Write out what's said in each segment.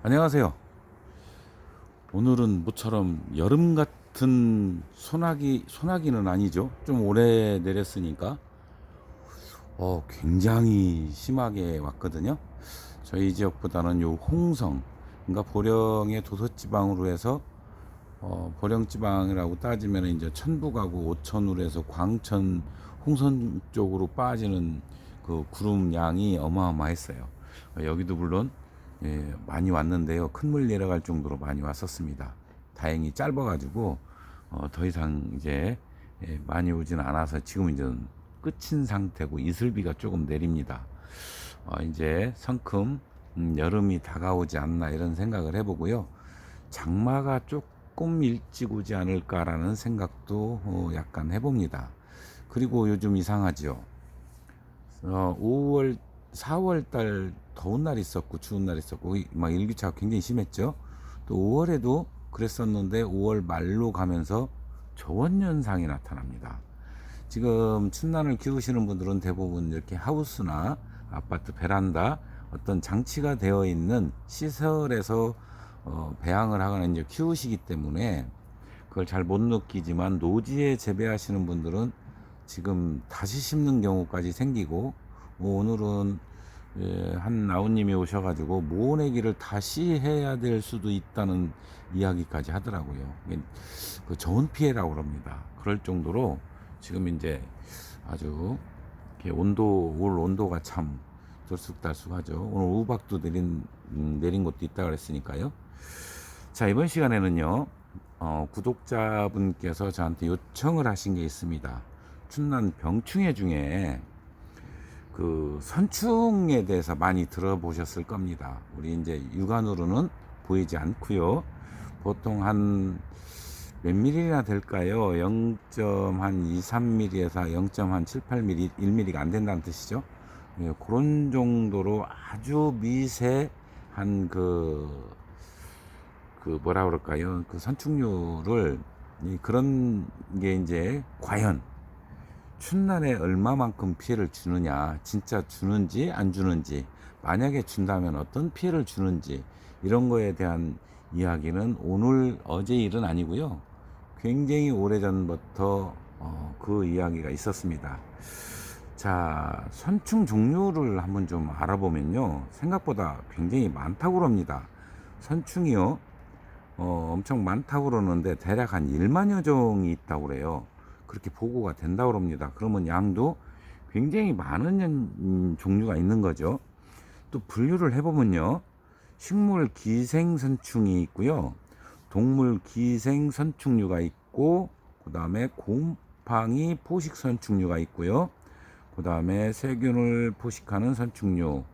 안녕하세요. 오늘은 모처럼 여름 같은 소나기는 아니죠. 좀 오래 내렸으니까 굉장히 심하게 왔거든요. 저희 지역보다는 요 홍성, 그러니까 보령의 도서지방으로 해서 보령지방이라고 따지면 이제 천북하고 오천으로 해서 광천, 홍선 쪽으로 빠지는 그 구름 양이 어마어마했어요. 여기도 물론 많이 왔는데요. 큰 물 내려갈 정도로 많이 왔었습니다. 다행히 짧아가지고 더 이상 이제 많이 오진 않아서 지금 이제 끝인 상태고 이슬비가 조금 내립니다. 이제 성큼 여름이 다가오지 않나 이런 생각을 해보고요. 장마가 조금 일찍 오지 않을까라는 생각도 약간 해봅니다. 그리고 요즘 이상하죠. 5월, 4월 달 더운 날 있었고 추운 날 있었고 막 일교차가 굉장히 심했죠. 또 5월에도 그랬었는데 5월 말로 가면서 저온 현상이 나타납니다. 지금 춘난을 키우시는 분들은 대부분 이렇게 하우스나 아파트 베란다 어떤 장치가 되어 있는 시설에서 배양을 하거나 이제 키우시기 때문에 그걸 잘 못 느끼지만 노지에 재배하시는 분들은 지금 다시 심는 경우까지 생기고 오늘은 한 나우님이 오셔가지고 모내기를 다시 해야 될 수도 있다는 이야기까지 하더라고요. 그 저온 피해라고 그럽니다. 그럴 정도로 지금 이제 아주 올 온도가 참 들쑥달쑥하죠. 오늘 우박도 내린 곳도 있다 그랬으니까요. 자, 이번 시간에는요, 구독자분께서 저한테 요청을 하신 게 있습니다. 춘난 병충해 중에 그 선충에 대해서 많이 들어보셨을 겁니다. 우리 이제 육안으로는 보이지 않고요. 보통 한 몇 밀리나 될까요? 0.2, 3mm에서 0.7, 8mm, 1mm가 안 된다는 뜻이죠. 예, 그런 정도로 아주 미세한 그 뭐라 그럴까요? 그 선충류를 그런 게 이제 과연 춘날에 얼마만큼 피해를 주느냐, 진짜 주는지 안 주는지, 만약에 준다면 어떤 피해를 주는지 이런 거에 대한 이야기는 오늘 어제 일은 아니고요. 굉장히 오래전부터 그 이야기가 있었습니다. 자, 선충 종류를 한번 좀 알아보면요. 생각보다 굉장히 많다고 합니다. 선충이요. 엄청 많다고 그러는데 대략 한 1만여 종이 있다고 그래요. 그렇게 보고가 된다고 합니다. 그러면 양도 굉장히 많은 종류가 있는 거죠. 또 분류를 해보면요. 식물 기생선충이 있고요. 동물 기생선충류가 있고, 그 다음에 곰팡이 포식선충류가 있고요. 그 다음에 세균을 포식하는 선충류.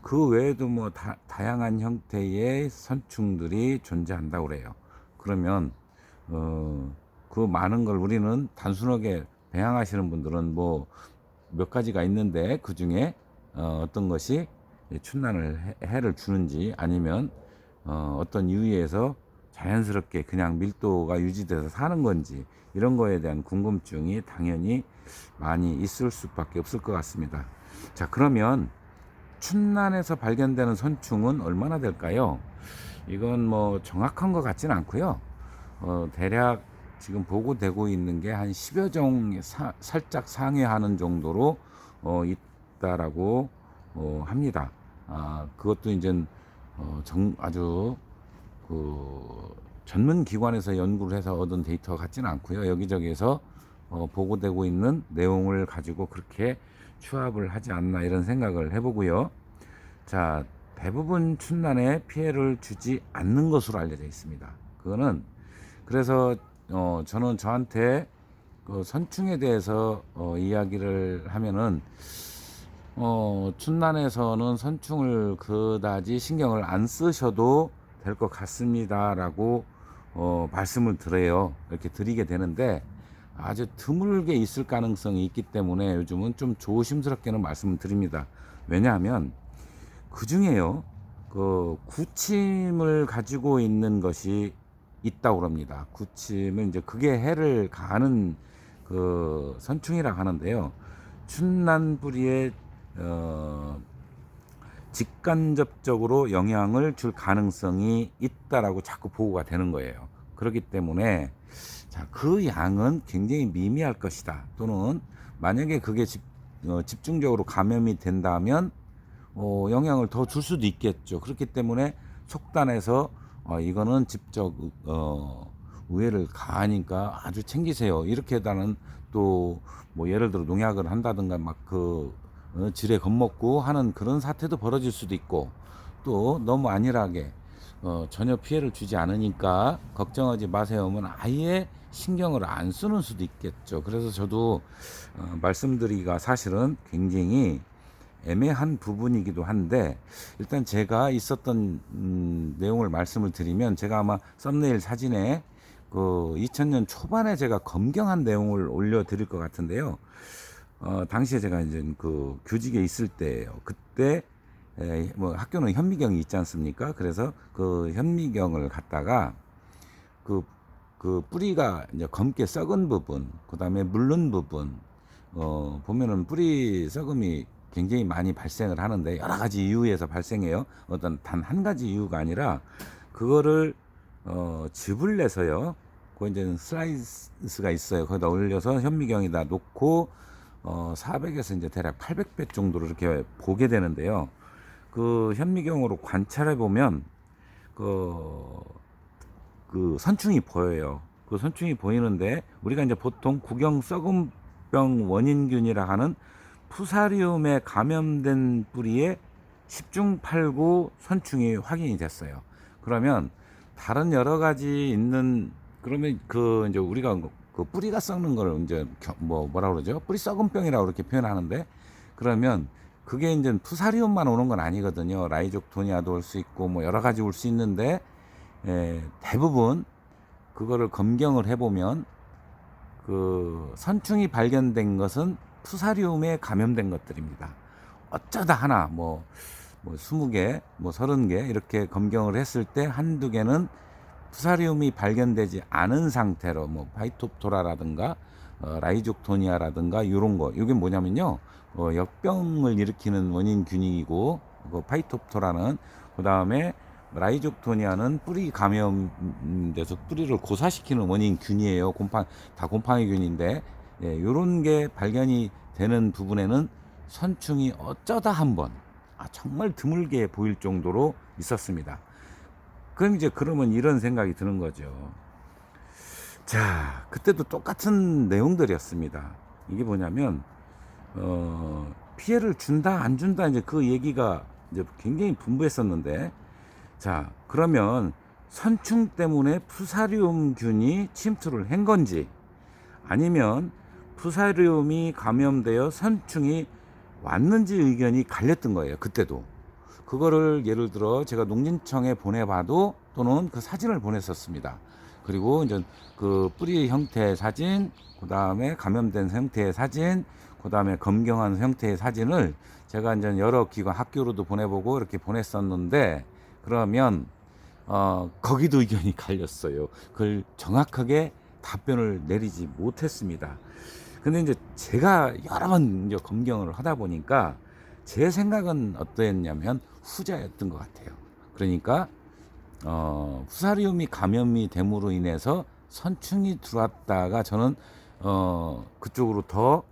그 외에도 뭐 다양한 형태의 선충들이 존재한다고 그래요. 그러면 그 많은 걸 우리는 단순하게 배양하시는 분들은 뭐 몇 가지가 있는데 그 중에 어떤 것이 춘난을 해를 주는지 아니면 어떤 이유에서 자연스럽게 그냥 밀도가 유지돼서 사는 건지 이런 거에 대한 궁금증이 당연히 많이 있을 수밖에 없을 것 같습니다. 자, 그러면 춘난에서 발견되는 선충은 얼마나 될까요? 이건 뭐 정확한 것 같지는 않고요. 대략 지금 보고되고 있는 게 한 10여 종 살짝 상회하는 정도로 있다라고 합니다. 그것도 이제 아주 그 전문 기관에서 연구를 해서 얻은 데이터 같지는 않고요. 여기저기에서 보고되고 있는 내용을 가지고 그렇게 추합을 하지 않나 이런 생각을 해보고요. 자, 대부분 춘난에 피해를 주지 않는 것으로 알려져 있습니다. 그거는 그래서 저는 저한테 그 선충에 대해서 이야기를 하면은 춘난에서는 선충을 그다지 신경을 안 쓰셔도 될 것 같습니다라고 말씀을 드려요. 이렇게 드리게 되는데 아주 드물게 있을 가능성이 있기 때문에 요즘은 좀 조심스럽게는 말씀을 드립니다. 왜냐하면 그 중에요, 그 구침을 가지고 있는 것이 있다고 합니다. 구침은 이제 그게 해를 가하는 그 선충이라고 하는데요. 춘난뿌리에 직간접적으로 영향을 줄 가능성이 있다라고 자꾸 보고가 되는 거예요. 그렇기 때문에 자, 그 양은 굉장히 미미할 것이다. 또는 만약에 그게 집중적으로 감염이 된다면 영향을 더 줄 수도 있겠죠. 그렇기 때문에 속단해서 이거는 직접 우회를 가하니까 아주 챙기세요. 이렇게다는 또 뭐 예를 들어 농약을 한다든가 막그 지레 겁먹고 하는 그런 사태도 벌어질 수도 있고, 또 너무 안일하게 전혀 피해를 주지 않으니까 걱정하지 마세요 하면 아예 신경을 안 쓰는 수도 있겠죠. 그래서 저도 말씀드리기가 사실은 굉장히 애매한 부분이기도 한데, 일단 제가 있었던 내용을 말씀을 드리면, 제가 아마 썸네일 사진에 그 2000년 초반에 제가 검경한 내용을 올려 드릴 것 같은데요. 당시에 제가 이제 그 교직에 있을 때예요. 그때 뭐 학교는 현미경이 있지 않습니까? 그래서 그 현미경을 갖다가 그 뿌리가 이제 검게 썩은 부분, 그 다음에 물른 부분, 보면은 뿌리 썩음이 굉장히 많이 발생을 하는데, 여러 가지 이유에서 발생해요. 어떤 단 한 가지 이유가 아니라, 그거를 즙을 내서요. 그 이제 슬라이스가 있어요. 거기다 올려서 현미경에다 놓고 400에서 이제 대략 800배 정도로 이렇게 보게 되는데요. 그 현미경으로 관찰해 보면 그 선충이 보여요. 그 선충이 보이는데, 우리가 이제 보통 구경 썩음병 원인균이라 하는 푸사리움에 감염된 뿌리에 10중 8구 선충이 확인이 됐어요. 그러면 다른 여러 가지 있는, 그러면 그 이제 우리가 그 뿌리가 썩는 걸 이제 뭐라 그러죠? 뿌리 썩은병이라고 이렇게 표현하는데, 그러면 그게 이제 푸사리움만 오는 건 아니거든요. 라이족토니아도 올 수 있고 뭐 여러 가지 올 수 있는데, 대부분 그거를 검경을 해보면 그 선충이 발견된 것은 푸사리움에 감염된 것들입니다. 어쩌다 하나 뭐 20개, 뭐 30개 이렇게 검경을 했을 때 한두 개는 푸사리움이 발견되지 않은 상태로, 뭐 파이톱토라라든가 라이족토니아라든가 이런 거, 이게 뭐냐면요, 역병을 일으키는 원인균이고, 그 파이톱토라는, 그 다음에 라이족토니아는 뿌리 감염돼서 뿌리를 고사시키는 원인균이에요. 다 곰팡이균인데, 이런 게 발견이 되는 부분에는 선충이 어쩌다 한번, 정말 드물게 보일 정도로 있었습니다. 그럼 이제 그러면 이런 생각이 드는 거죠. 자, 그때도 똑같은 내용들이었습니다. 이게 뭐냐면 피해를 준다 안 준다, 이제 그 얘기가 이제 굉장히 분분했었는데, 자, 그러면 선충 때문에 푸사리움균이 침투를 한 건지, 아니면 푸사리움이 감염되어 선충이 왔는지 의견이 갈렸던 거예요. 그때도. 그거를 예를 들어 제가 농진청에 보내봐도, 또는 그 사진을 보냈었습니다. 그리고 이제 그 뿌리 형태의 사진, 그 다음에 감염된 형태의 사진, 그 다음에 검경한 형태의 사진을 제가 이제 여러 기관 학교로도 보내보고 이렇게 보냈었는데, 그러면 거기도 의견이 갈렸어요. 그걸 정확하게 답변을 내리지 못했습니다. 근데 이제 제가 여러 번 이제 검경을 하다 보니까 제 생각은 어떠했냐면 후자였던 것 같아요. 그러니까 푸사리움이 감염이 됨으로 인해서 선충이 들어왔다가, 저는 그쪽으로 더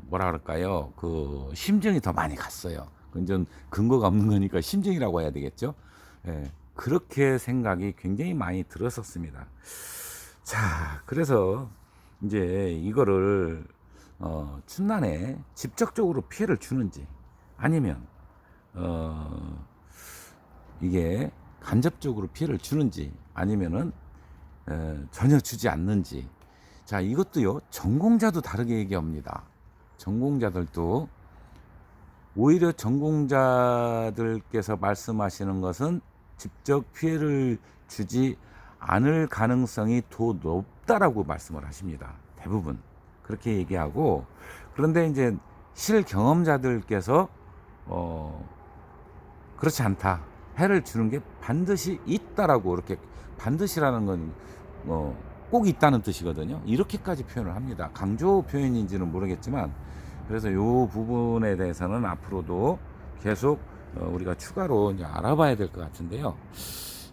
뭐라 그럴까요? 그 심증이 더 많이 갔어요. 그건 근거가 없는 거니까 심증이라고 해야 되겠죠. 그렇게 생각이 굉장히 많이 들었었습니다. 자, 그래서 이제 이거를 춘난에 직접적으로 피해를 주는지, 아니면 이게 간접적으로 피해를 주는지, 아니면은 전혀 주지 않는지. 자, 이것도요, 전공자도 다르게 얘기합니다. 전공자들도, 오히려 전공자들께서 말씀하시는 것은 직접 피해를 주지 않을 가능성이 더 높다라고 말씀을 하십니다. 대부분 그렇게 얘기하고, 그런데 이제 실경험자들께서 그렇지 않다, 해를 주는 게 반드시 있다라고, 이렇게 반드시라는 건 꼭 있다는 뜻이거든요. 이렇게까지 표현을 합니다. 강조 표현인지는 모르겠지만, 그래서 이 부분에 대해서는 앞으로도 계속 우리가 추가로 이제 알아봐야 될 것 같은데요.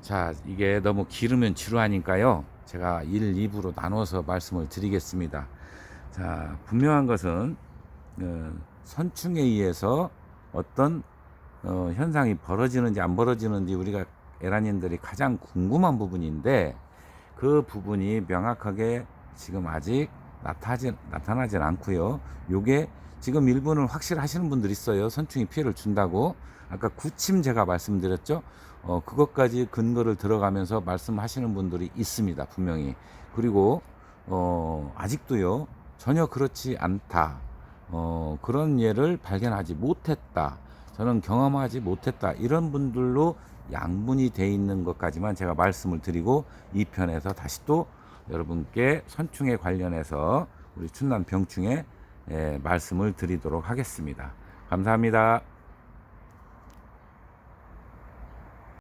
자, 이게 너무 길으면 지루하니까요. 제가 1, 2부로 나눠서 말씀을 드리겠습니다. 자, 분명한 것은 선충에 의해서 어떤 현상이 벌어지는지 안 벌어지는지 우리가 에라님들이 가장 궁금한 부분인데, 그 부분이 명확하게 지금 아직 나타나진 않고요. 요게 지금 일부는 확실하시는 분들 있어요. 선충이 피해를 준다고. 아까 구침 제가 말씀드렸죠. 그것까지 근거를 들어가면서 말씀하시는 분들이 있습니다. 분명히. 그리고 아직도요. 전혀 그렇지 않다. 그런 예를 발견하지 못했다. 저는 경험하지 못했다. 이런 분들로 양분이 돼 있는 것까지만 제가 말씀을 드리고, 2편에서 다시 또 여러분께 선충에 관련해서 우리 춘남 병충에 말씀을 드리도록 하겠습니다. 감사합니다.